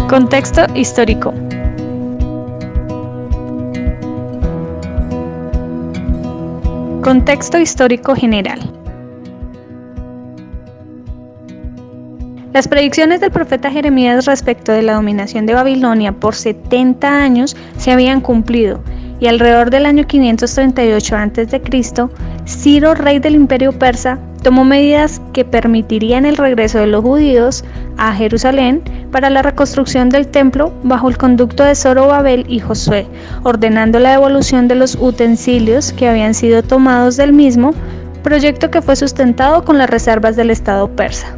Contexto histórico. Contexto histórico general. Las predicciones del profeta Jeremías respecto de la dominación de Babilonia por 70 años se habían cumplido, y alrededor del año 538 a.C., Ciro, rey del imperio persa, tomó medidas que permitirían el regreso de los judíos a Jerusalén para la reconstrucción del templo bajo el conducto de Zorobabel y Josué, ordenando la devolución de los utensilios que habían sido tomados del mismo, proyecto que fue sustentado con las reservas del Estado persa.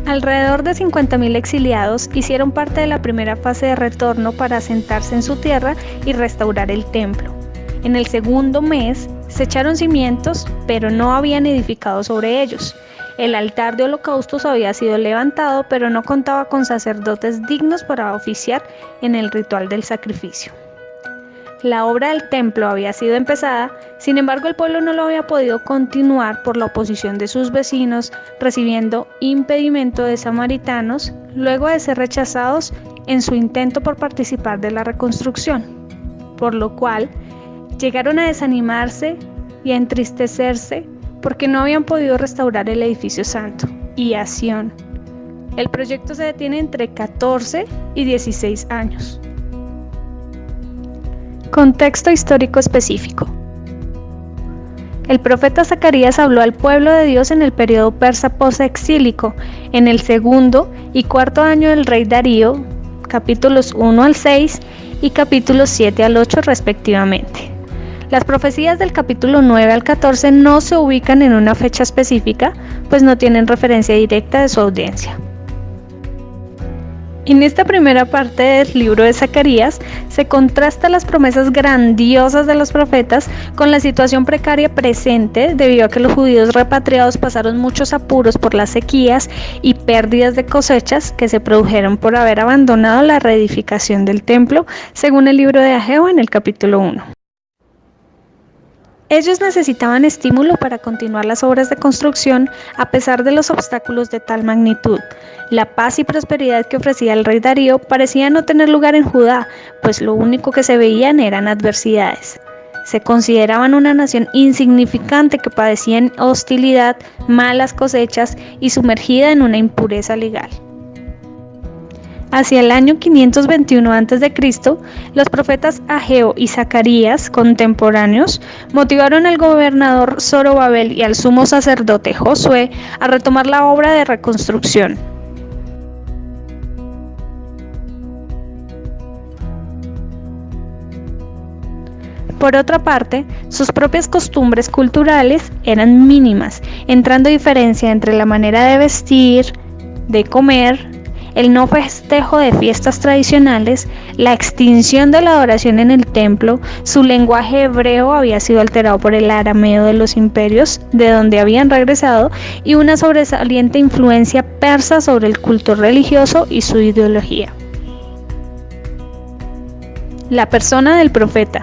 Alrededor de 50.000 exiliados hicieron parte de la primera fase de retorno para asentarse en su tierra y restaurar el templo. En el segundo mes se echaron cimientos, pero no habían edificado sobre ellos. El altar de holocaustos había sido levantado, pero no contaba con sacerdotes dignos para oficiar en el ritual del sacrificio. La obra del templo había sido empezada, sin embargo el pueblo no lo había podido continuar por la oposición de sus vecinos, recibiendo impedimento de samaritanos, luego de ser rechazados en su intento por participar de la reconstrucción, por lo cual llegaron a desanimarse y a entristecerse porque no habían podido restaurar el edificio santo y a Sión. El proyecto se detiene entre 14 y 16 años. Contexto histórico específico. El profeta Zacarías habló al pueblo de Dios en el periodo persa posexílico, en el segundo y cuarto año del rey Darío, capítulos 1 al 6 y capítulos 7 al 8 respectivamente. Las profecías del capítulo 9 al 14 no se ubican en una fecha específica, pues no tienen referencia directa de su audiencia. En esta primera parte del libro de Zacarías se contrastan las promesas grandiosas de los profetas con la situación precaria presente debido a que los judíos repatriados pasaron muchos apuros por las sequías y pérdidas de cosechas que se produjeron por haber abandonado la reedificación del templo, según el libro de Ageo en el capítulo 1. Ellos necesitaban estímulo para continuar las obras de construcción a pesar de los obstáculos de tal magnitud. La paz y prosperidad que ofrecía el rey Darío parecía no tener lugar en Judá, pues lo único que se veían eran adversidades. Se consideraban una nación insignificante que padecía hostilidad, malas cosechas y sumergida en una impureza legal. Hacia el año 521 a.C., los profetas Ageo y Zacarías, contemporáneos, motivaron al gobernador Zorobabel y al sumo sacerdote Josué a retomar la obra de reconstrucción. Por otra parte, sus propias costumbres culturales eran mínimas, entrando diferencia entre la manera de vestir, de comer, el no festejo de fiestas tradicionales, la extinción de la adoración en el templo. Su lenguaje hebreo había sido alterado por el arameo de los imperios de donde habían regresado y una sobresaliente influencia persa sobre el culto religioso y su ideología. La persona del profeta.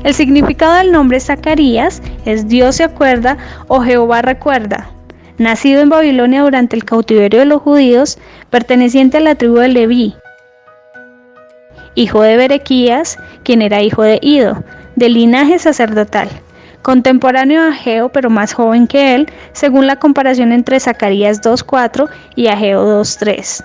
El significado del nombre Zacarías es Dios se acuerda o Jehová recuerda. Nacido en Babilonia durante el cautiverio de los judíos, perteneciente a la tribu de Leví, hijo de Berequías, quien era hijo de Ido, de linaje sacerdotal, contemporáneo a Ageo pero más joven que él, según la comparación entre Zacarías 2:4 y Ageo 2:3.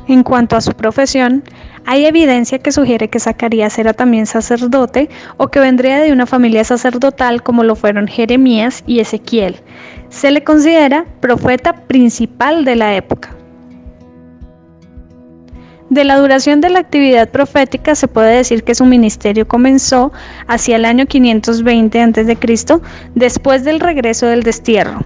En cuanto a su profesión, hay evidencia que sugiere que Zacarías era también sacerdote o que vendría de una familia sacerdotal como lo fueron Jeremías y Ezequiel. Se le considera profeta principal de la época. De la duración de la actividad profética se puede decir que su ministerio comenzó hacia el año 520 a.C., después del regreso del destierro.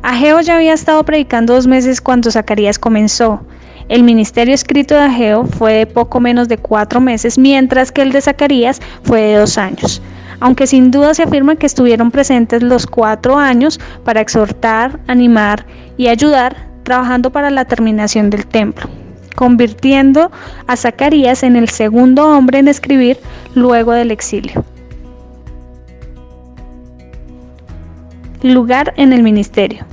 Ageo ya había estado predicando 2 meses cuando Zacarías comenzó. El ministerio escrito de Ageo fue de poco menos de 4 meses, mientras que el de Zacarías fue de 2 años, aunque sin duda se afirma que estuvieron presentes los 4 años para exhortar, animar y ayudar, trabajando para la terminación del templo, convirtiendo a Zacarías en el segundo hombre en escribir luego del exilio. Lugar en el ministerio.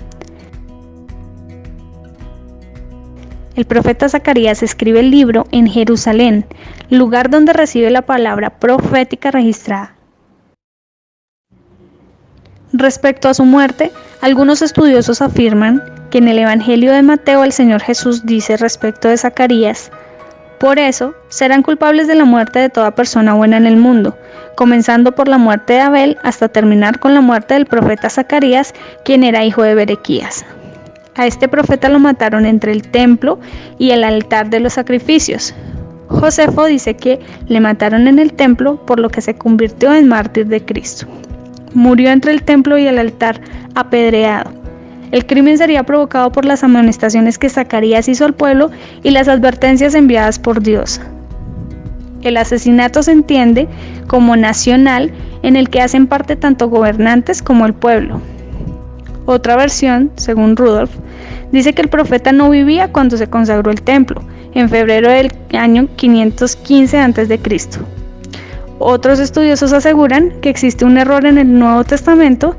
El profeta Zacarías escribe el libro en Jerusalén, lugar donde recibe la palabra profética registrada. Respecto a su muerte, algunos estudiosos afirman que en el Evangelio de Mateo el Señor Jesús dice respecto de Zacarías: por eso serán culpables de la muerte de toda persona buena en el mundo, comenzando por la muerte de Abel hasta terminar con la muerte del profeta Zacarías, quien era hijo de Berequías. A este profeta lo mataron entre el templo y el altar de los sacrificios. Josefo dice que le mataron en el templo, por lo que se convirtió en mártir de Cristo. Murió entre el templo y el altar, apedreado. El crimen sería provocado por las amonestaciones que Zacarías hizo al pueblo y las advertencias enviadas por Dios. El asesinato se entiende como nacional, en el que hacen parte tanto gobernantes como el pueblo. Otra versión, según Rudolf, dice que el profeta no vivía cuando se consagró el templo, en febrero del año 515 a.C. Otros estudiosos aseguran que existe un error en el Nuevo Testamento,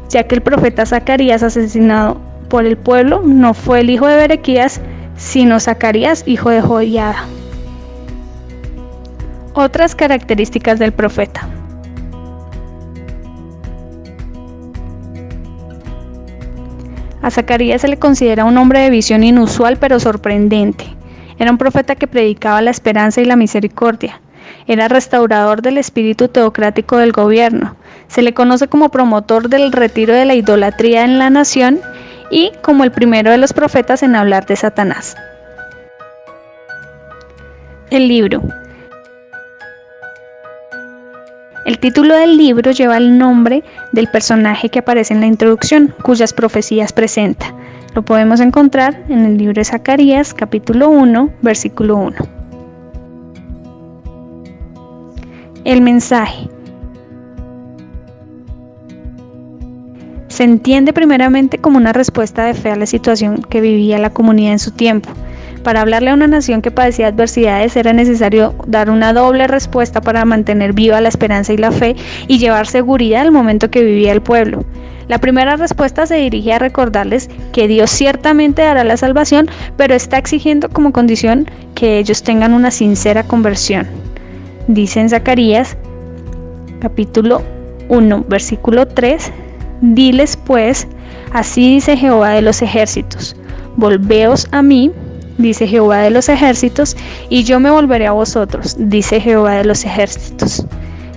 ya que el profeta Zacarías asesinado por el pueblo no fue el hijo de Berequías, sino Zacarías, hijo de Joiada. Otras características del profeta. A Zacarías se le considera un hombre de visión inusual pero sorprendente. Era un profeta que predicaba la esperanza y la misericordia. Era restaurador del espíritu teocrático del gobierno. Se le conoce como promotor del retiro de la idolatría en la nación y como el primero de los profetas en hablar de Satanás. El libro. El título del libro lleva el nombre del personaje que aparece en la introducción, cuyas profecías presenta. Lo podemos encontrar en el libro de Zacarías, capítulo 1, versículo 1. El mensaje. Se entiende primeramente como una respuesta de fe a la situación que vivía la comunidad en su tiempo. Para hablarle a una nación que padecía adversidades era necesario dar una doble respuesta para mantener viva la esperanza y la fe y llevar seguridad al momento que vivía el pueblo. La primera respuesta se dirige a recordarles que Dios ciertamente dará la salvación, pero está exigiendo como condición que ellos tengan una sincera conversión. Dice en Zacarías, capítulo 1, versículo 3, diles pues, así dice Jehová de los ejércitos, volveos a mí, dice Jehová de los ejércitos, y yo me volveré a vosotros, dice Jehová de los ejércitos.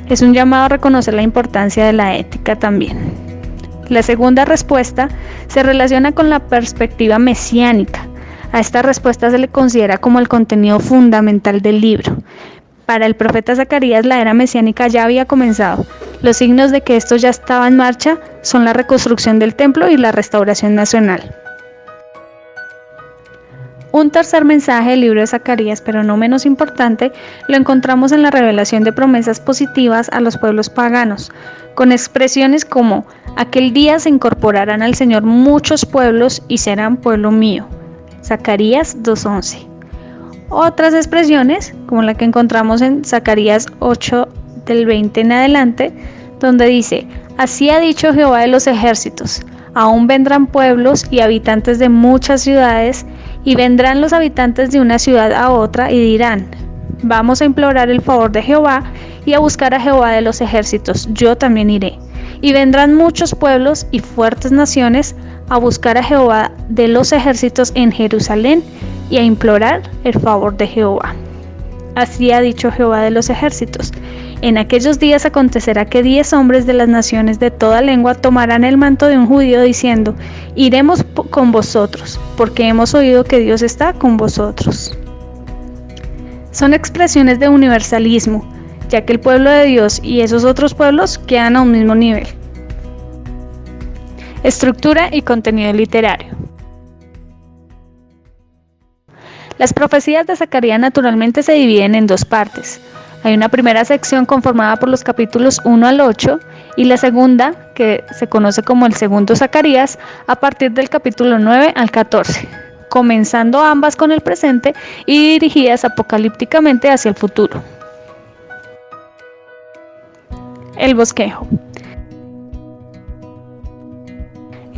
Es un llamado a reconocer la importancia de la ética también. La segunda respuesta se relaciona con la perspectiva mesiánica. A esta respuesta se le considera como el contenido fundamental del libro. Para el profeta Zacarías la era mesiánica ya había comenzado. Los signos de que esto ya estaba en marcha son la reconstrucción del templo y la restauración nacional. Un tercer mensaje del libro de Zacarías, pero no menos importante, lo encontramos en la revelación de promesas positivas a los pueblos paganos, con expresiones como: aquel día se incorporarán al Señor muchos pueblos y serán pueblo mío. Zacarías 2:11. Otras expresiones, como la que encontramos en Zacarías 8 del 20 en adelante, donde dice: así ha dicho Jehová de los ejércitos, aún vendrán pueblos y habitantes de muchas ciudades, y vendrán los habitantes de una ciudad a otra y dirán: vamos a implorar el favor de Jehová y a buscar a Jehová de los ejércitos, yo también iré. Y vendrán muchos pueblos y fuertes naciones a buscar a Jehová de los ejércitos en Jerusalén y a implorar el favor de Jehová. Así ha dicho Jehová de los ejércitos: en aquellos días acontecerá que 10 hombres de las naciones de toda lengua tomarán el manto de un judío diciendo: iremos con vosotros, porque hemos oído que Dios está con vosotros. Son expresiones de universalismo, ya que el pueblo de Dios y esos otros pueblos quedan a un mismo nivel. Estructura y contenido literario. Las profecías de Zacarías naturalmente se dividen en dos partes. Hay una primera sección conformada por los capítulos 1 al 8 y la segunda, que se conoce como el segundo Zacarías, a partir del capítulo 9 al 14, comenzando ambas con el presente y dirigidas apocalípticamente hacia el futuro. El bosquejo.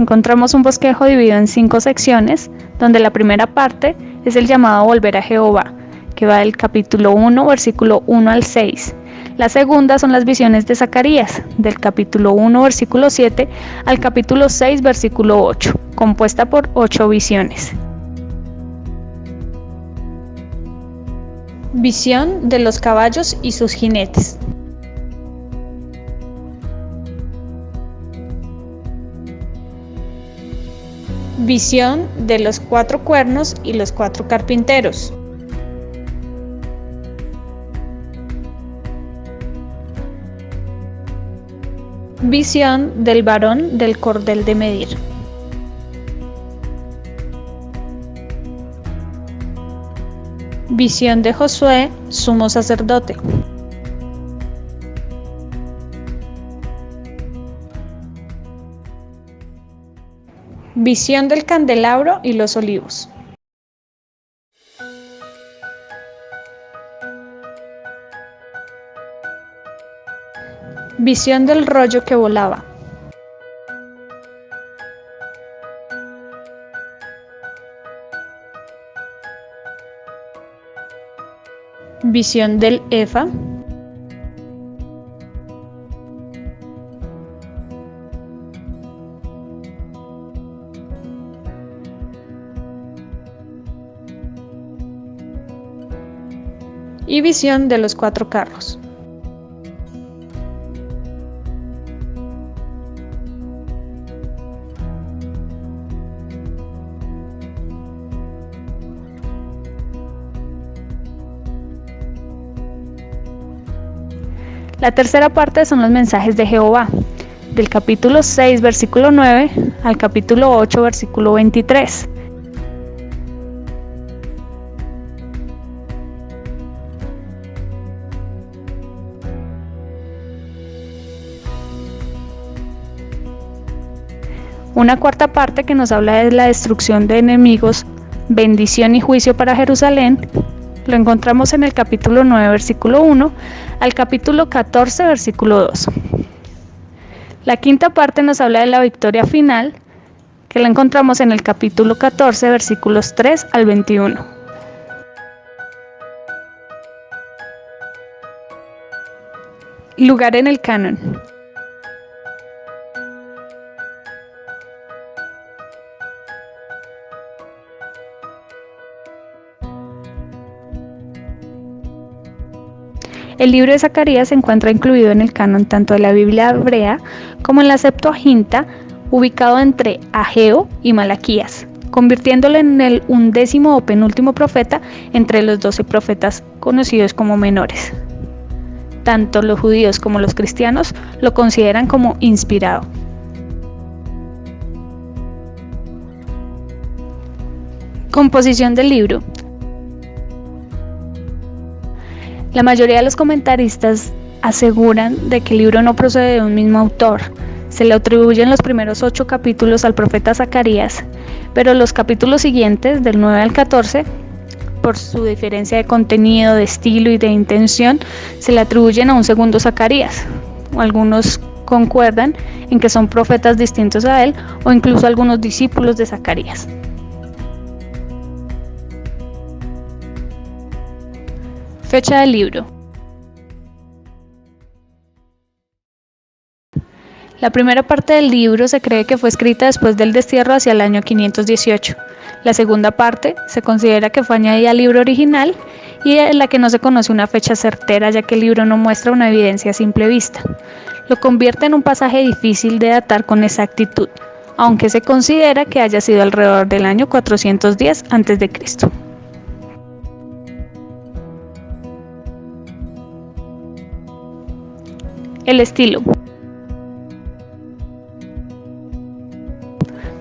encontramos un bosquejo dividido en 5 secciones, donde la primera parte es el llamado a volver a Jehová, que va del capítulo 1, versículo 1 al 6. La segunda son las visiones de Zacarías, del capítulo 1, versículo 7 al capítulo 6, versículo 8, compuesta por 8 visiones. Visión de los caballos y sus jinetes. Visión de los 4 cuernos y los 4 carpinteros. Visión del varón del cordel de medir. Visión de Josué, sumo sacerdote. Visión del candelabro y los olivos. Visión del rollo que volaba. Visión del efa. Y visión de los 4 carros. La tercera parte son los mensajes de Jehová, del capítulo 6, versículo 9 al capítulo 8, versículo 23. Una cuarta parte que nos habla de la destrucción de enemigos, bendición y juicio para Jerusalén, lo encontramos en el capítulo 9, versículo 1 al capítulo 14, versículo 2. La quinta parte nos habla de la victoria final, que la encontramos en el capítulo 14, versículos 3 al 21. Lugar en el canon. El libro de Zacarías se encuentra incluido en el canon tanto de la Biblia hebrea como en la Septuaginta, ubicado entre Ageo y Malaquías, convirtiéndolo en el 11º o penúltimo profeta entre los 12 profetas conocidos como menores. Tanto los judíos como los cristianos lo consideran como inspirado. Composición del libro. La mayoría de los comentaristas aseguran de que el libro no procede de un mismo autor. Se le atribuyen los primeros 8 capítulos al profeta Zacarías, pero los capítulos siguientes, del 9 al 14, por su diferencia de contenido, de estilo y de intención, se le atribuyen a un segundo Zacarías. Algunos concuerdan en que son profetas distintos a él o incluso algunos discípulos de Zacarías. Fecha del libro. La primera parte del libro se cree que fue escrita después del destierro hacia el año 518. La segunda parte se considera que fue añadida al libro original y en la que no se conoce una fecha certera, ya que el libro no muestra una evidencia a simple vista. Lo convierte en un pasaje difícil de datar con exactitud, aunque se considera que haya sido alrededor del año 410 a.C. El estilo.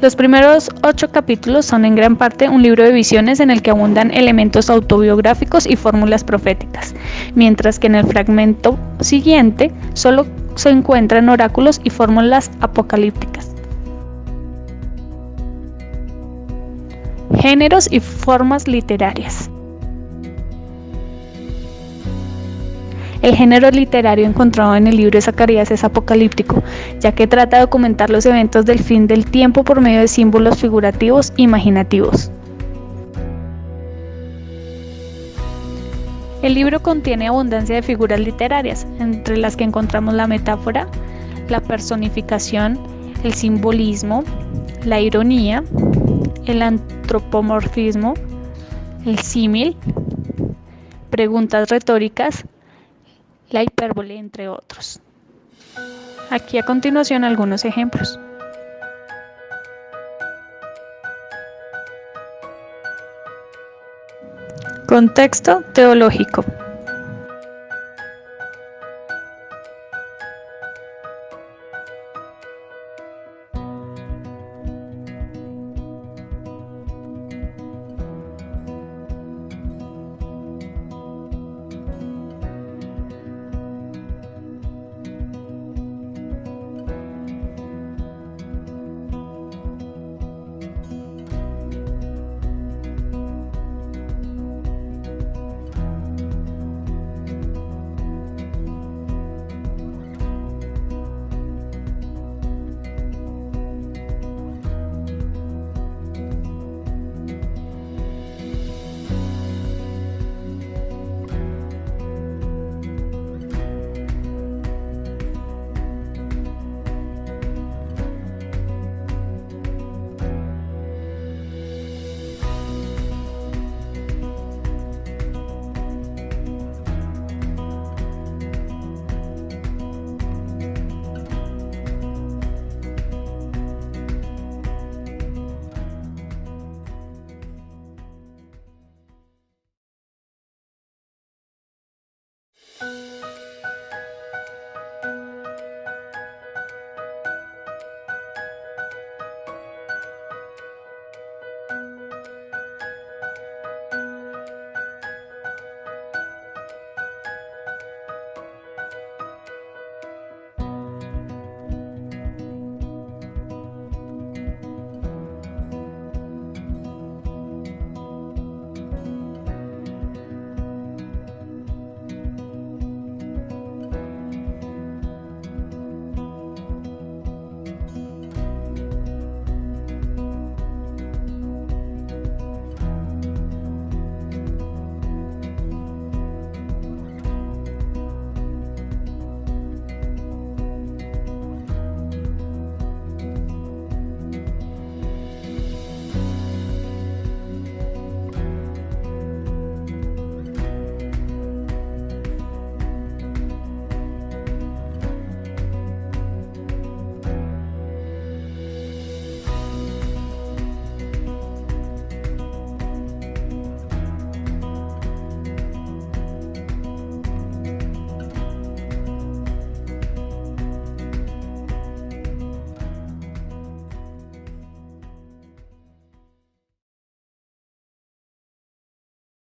Los primeros 8 capítulos son en gran parte un libro de visiones en el que abundan elementos autobiográficos y fórmulas proféticas, mientras que en el fragmento siguiente solo se encuentran oráculos y fórmulas apocalípticas. Géneros y formas literarias. El género literario encontrado en el libro de Zacarías es apocalíptico, ya que trata de documentar los eventos del fin del tiempo por medio de símbolos figurativos e imaginativos. El libro contiene abundancia de figuras literarias, entre las que encontramos la metáfora, la personificación, el simbolismo, la ironía, el antropomorfismo, el símil, preguntas retóricas, la hipérbole, entre otros. Aquí a continuación algunos ejemplos. Contexto teológico.